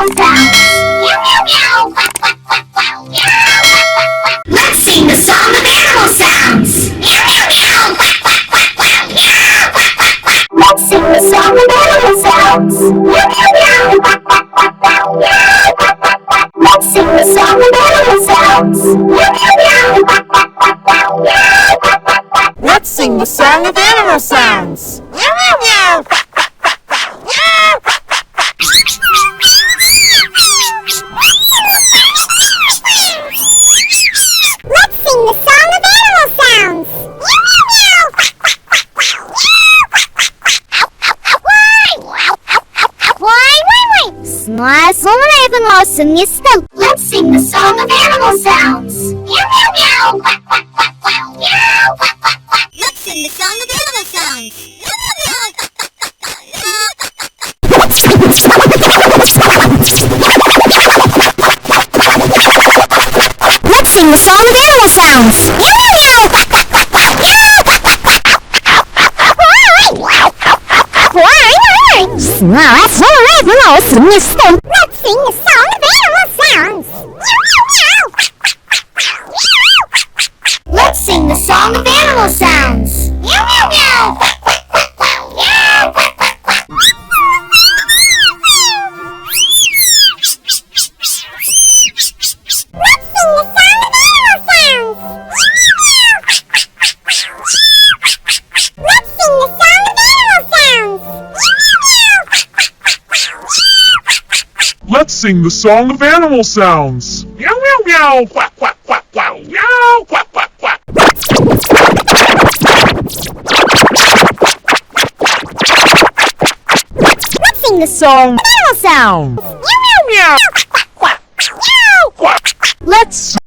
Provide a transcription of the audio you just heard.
sounds. Meow meow meow. Quack quack quack quack. Meow. Let's sing the song of animal sounds. Meow meow meow. Quack quack quack quack. Meow quack quack quack. Let's sing the song of animal sounds. Meow meow meow. Quack quack quack quack. Meow quack quack quack. Let's sing the song of animal sounds. Meow meow meow. Quack quack quack quack. Meow quack quack quack. Let's sing the song of animal sounds. Meow meow meow. Quack quack quack quack. Meow quack quack quack. Let's sing the song of animal sounds. Meow meow meow. Quack quack quack quack. Meow quack quack quack. Ow ow ow. Why? Small 승리스턴. Let's sing the song of animal sounds. Meow meow meow. Quack quack quack quack. Meow quack quack quack. Let's sing the song of animal sounds. Meow meow meow. Let's sing the song of animal sounds. Meow meow meow. Quack quack quack quack. Meow quack quack quack. Small 승리스턴. Let's sing the song of animal sounds. Meow meow meow. Let's sing the song of animal sounds. Meow meow meow. Quack quack quack quack. Meow quack quack quack. Let's sing the song of animal sounds. Let's sing the song of animal sounds. Let's sing the song of animal sounds. Meow meow meow. Quack quack quack quack. Meow quack quack quack. Let's sing the song of animal sounds. Meow meow meow. Quack quack quack. Meow. Let's